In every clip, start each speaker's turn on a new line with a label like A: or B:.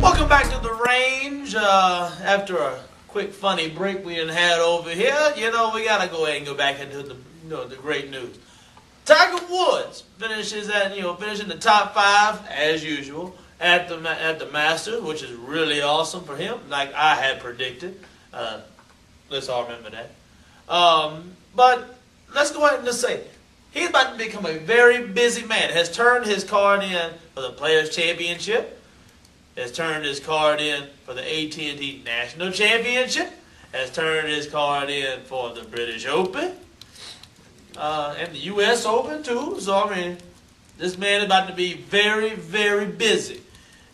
A: Welcome back to the range. After a quick funny break we had over here, we gotta go ahead and go back into the great news. Tiger Woods finishes finishing the top 5 as usual at the Masters, which is really awesome for him, like I had predicted. Let's all remember that. But let's go ahead and just say he's about to become a very busy man. Has turned his card in for the Players Championship. Has turned his card in for the AT&T National Championship. Has turned his card in for the British Open. And the U.S. Open, too. So, I mean, this man is about to be very, very busy.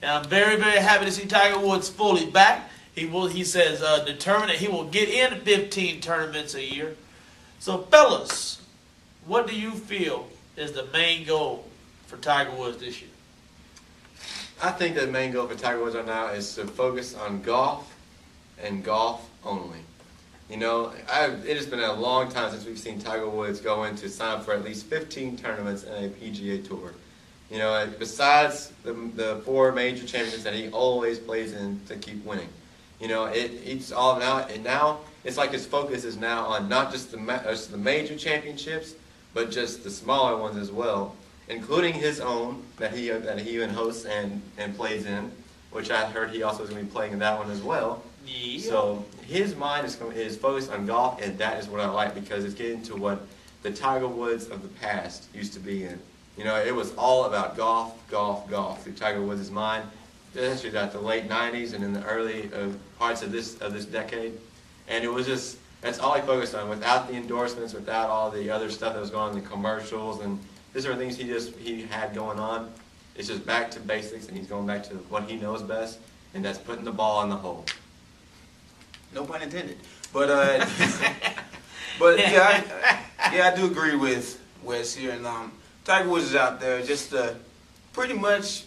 A: And I'm very, very happy to see Tiger Woods fully back. He says determined that he will get in 15 tournaments a year. So, fellas, what do you feel is the main goal for Tiger Woods this year?
B: I think the main goal for Tiger Woods right now is to focus on golf and golf only. It has been a long time since we've seen Tiger Woods go in to sign up for at least 15 tournaments in a PGA Tour. Besides the 4 major championships that he always plays in to keep winning. It's all now, and now it's like his focus is now on not just the major championships, but just the smaller ones as well, including his own that he even hosts and plays in, which I heard he also is going to be playing in that one as well.
A: Yeah.
B: So his mind is focused on golf, and that is what I like because it's getting to what the Tiger Woods of the past used to be in. It was all about golf, golf, golf through Tiger Woods' mind, especially at the late 90s and in the early parts of this decade. And it was just, that's all he focused on, without the endorsements, without all the other stuff that was going on in the commercials, and these are things he had going on. It's just back to basics, and he's going back to what he knows best, and that's putting the ball in the hole.
C: No pun intended. But I do agree with Wes here. And Tiger Woods is out there just to pretty much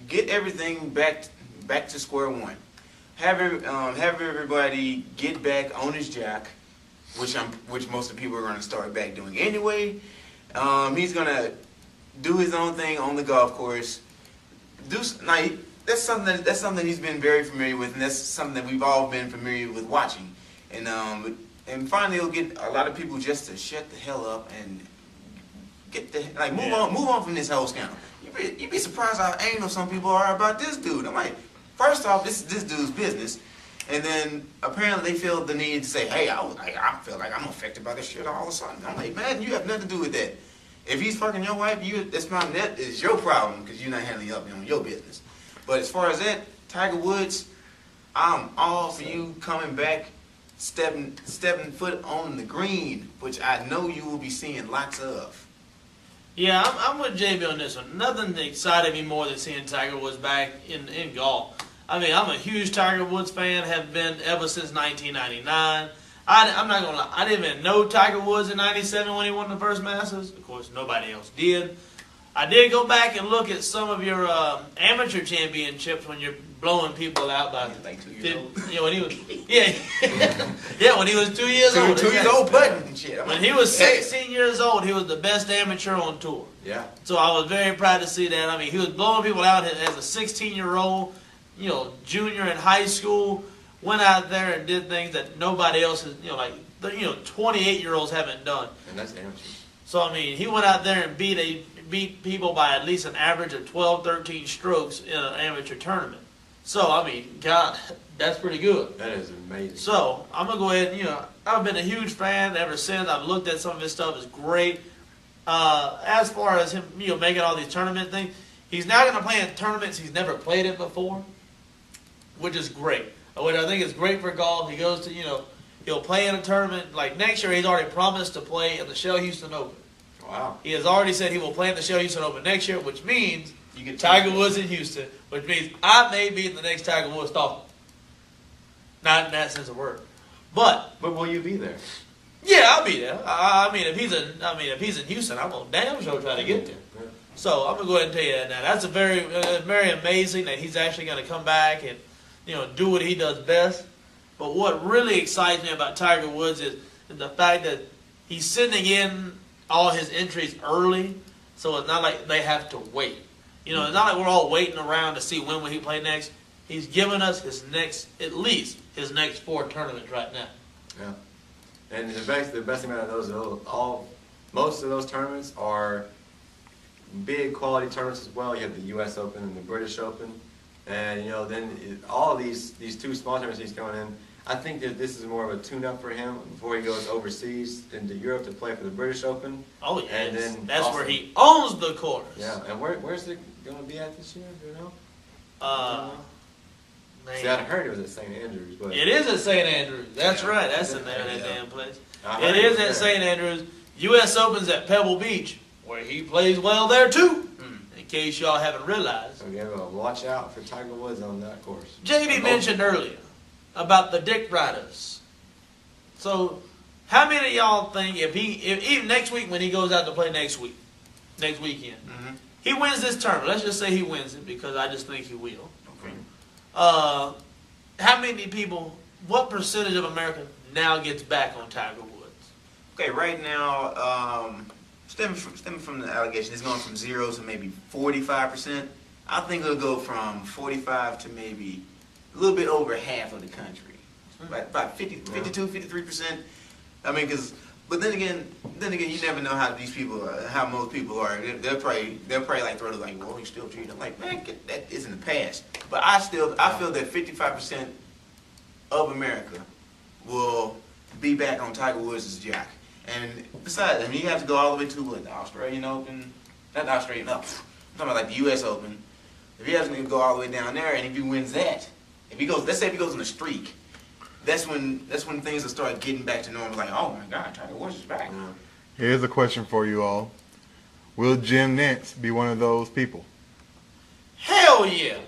C: get everything back to square one. Have everybody get back on his jack, which most of the people are going to start back doing anyway. He's going to do his own thing on the golf course. That's something he's been very familiar with, and that's something that we've all been familiar with watching. And finally, he'll get a lot of people just to shut the hell up and move on from this whole scandal. You'd be surprised how anal some people are about this dude. I'm like, first off, this is this dude's business, and then apparently they feel the need to say, hey, I feel like I'm affected by this shit all of a sudden. I'm like, man, you have nothing to do with that. If he's fucking your wife, that is your problem because you're not handling up on your business. But as far as that, Tiger Woods, I'm all for you coming back, stepping foot on the green, which I know you will be seeing lots of.
A: Yeah, I'm with JB on this one. Nothing excited me more than seeing Tiger Woods back in golf. I mean, I'm a huge Tiger Woods fan, have been ever since 1999. I'm not going to lie, I didn't even know Tiger Woods in 97 when he won the first Masters. Of course, nobody else did. I did go back and look at some of your amateur championships when you're blowing people out by
C: like 2 years old.
A: When he was when he was 2 years old.
C: 2 years old putting and shit.
A: When he was 16 years old, he was the best amateur on tour.
B: Yeah.
A: So I was very proud to see that. I mean, he was blowing people out as a 16-year-old, junior in high school. Went out there and did things that nobody else has, 28-year-olds haven't done.
B: And that's amateur.
A: So I mean, he went out there and beat people by at least an average of 12, 13 strokes in an amateur tournament. So, I mean, God, that's pretty good.
B: That is amazing.
A: So, I'm going to go ahead and, I've been a huge fan ever since. I've looked at some of his stuff. It's great. As far as him, making all these tournament things, he's now going to play in tournaments he's never played in before, which is great. Which I think is great for golf. He goes to, he'll play in a tournament. Like next year, he's already promised to play in the Shell Houston Open.
B: Wow.
A: He has already said he will play in the Shell Houston Open next year, which means you get Tiger Woods in Houston, which means I may be in the next Tiger Woods stalking. Not in that sense of word. But
B: will you be there?
A: Yeah, I'll be there. I mean, if he's in Houston, I'm gonna damn sure try to get there.
B: Yeah.
A: So I'm gonna go ahead and tell you that now. That's a very amazing that he's actually gonna come back and do what he does best. But what really excites me about Tiger Woods is the fact that he's sending in all his entries early, so it's not like they have to wait. It's not like we're all waiting around to see when will he play next. he's given us at least his next 4 tournaments right now.
B: Yeah. And the best thing about those, most of those tournaments are big quality tournaments as well. You have the U.S. Open and the British Open, and then all of these 2 small tournaments he's going in. I think that this is more of a tune-up for him before he goes overseas into Europe to play for the British Open.
A: Oh yes,
B: and then
A: that's
B: also,
A: where he owns the course.
B: Yeah, and where's it going to be at this year? Do you know?
A: Man.
B: See, I heard it was at St. Andrews, but
A: It is at St. Andrews. That's right. That's in there, that damn place.
B: I
A: It
B: heard
A: is
B: there.
A: at St. Andrews. U.S. Open's at Pebble Beach, where he plays well there too. In case y'all haven't realized.
B: So yeah, well, watch out for Tiger Woods on that course.
A: JB mentioned earlier about the dick riders. So, how many of y'all think if even next week when he goes out to play next weekend, he wins this tournament? Let's just say he wins it because I just think he will.
C: Okay.
A: How many people? What percentage of America now gets back on Tiger Woods?
C: Okay, right now, stemming from the allegation, it's going from 0 to maybe 45%. I think it'll go from 45 to maybe a little bit over half of the country. About 52, 53%. I mean, but then again, you never know how these people, how most people are. They'll probably like throw it like, well, he's still cheating. I'm like, man, that is in the past. But I feel that 55% of America will be back on Tiger Woods' jack. And besides, I mean, you have to go all the way to the Australian Open, not the Australian Open. I'm talking about like the U.S. Open. If he has to go all the way down there, and if he wins that, let's say if he goes on a streak, that's when things will start getting back to normal. Like, oh my God, Tiger Woods is back.
D: Here's a question for you all: will Jim Nance be one of those people?
A: Hell yeah,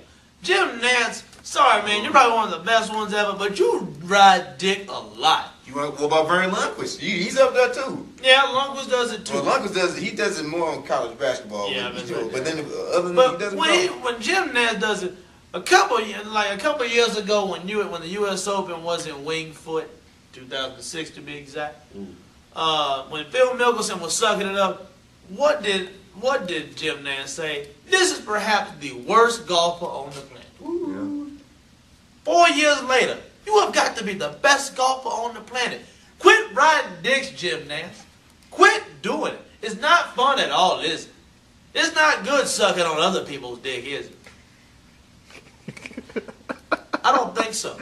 A: Jim Nance. Sorry, man, you're probably one of the best ones ever, but you ride dick a lot.
C: What about Vern Lundquist? He's up there too.
A: Yeah, Lundquist does it too.
C: Well, Lundquist does it more on college basketball.
A: Yeah,
C: but then other than he does it.
A: When Jim Nance does it, a couple years ago when the U.S. Open was in Winged Foot, 2006 to be exact, when Phil Mickelson was sucking it up, what did Jim Nance say? This is perhaps the worst golfer on the planet.
B: Yeah.
A: 4 years later, you have got to be the best golfer on the planet. Quit riding dicks, Jim Nance. Quit doing it. It's not fun at all, is it? It's not good sucking on other people's dick, is it? I don't think so.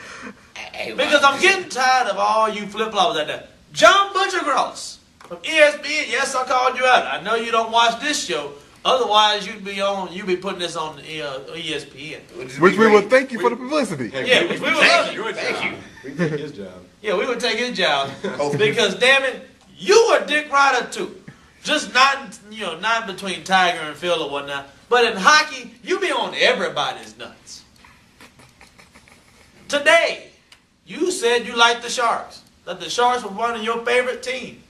A: Because I'm getting tired of all you flip-flops out there. John Butchergross from ESPN, yes, I called you out. I know you don't watch this show. Otherwise, you'd be putting this on ESPN.
D: Which we would thank you for the publicity.
A: Yeah, which we would love you.
B: Thank you. We take his job.
A: Yeah, we would take his job. Because, damn it, you a dick rider too. Just not between Tiger and Phil or whatnot. But in hockey, you be on everybody's nuts. Today, you said you liked the Sharks. That the Sharks were one of your favorite teams.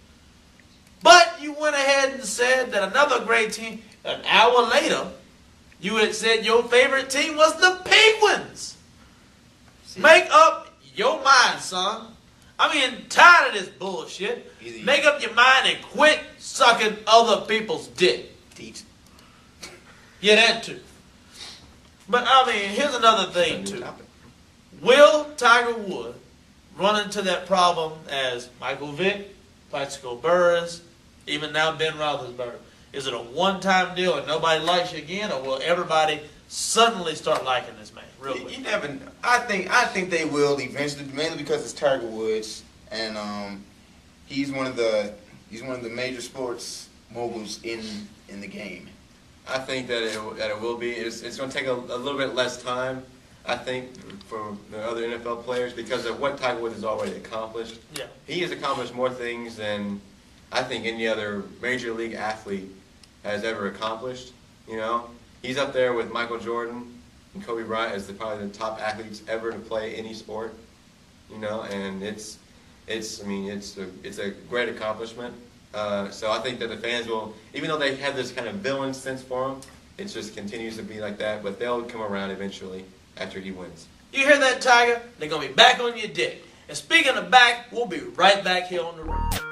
A: But you went ahead and said that another great team, an hour later, you had said your favorite team was the Penguins. Make up your mind, son. I mean, tired of this bullshit.
C: Easy.
A: Make up your mind and quit sucking other people's dick.
C: Teach.
A: Yeah, that too. But I mean, here's another thing too. Will Tiger Woods run into that problem as Michael Vick, Plaxico Burress, even now Ben Roethlisberger? Is it a one-time deal and nobody likes you again, or will everybody suddenly start liking this man? Real quick.
C: You never know. I think they will eventually, mainly because it's Tiger Woods, and he's one of the major sports moguls in the game.
B: I think that it will be. It's going to take a little bit less time, I think, for the other NFL players because of what Tiger Woods has already accomplished.
A: Yeah.
B: He has accomplished more things than I think any other major league athlete has ever accomplished. You know, he's up there with Michael Jordan and Kobe Bryant as probably the top athletes ever to play any sport. You know, and it's a great accomplishment. So I think that the fans will, even though they have this kind of villain sense for him, it just continues to be like that. But they'll come around eventually after he wins.
A: You hear that, Tiger? They're going to be back on your dick. And speaking of back, we'll be right back here on the road.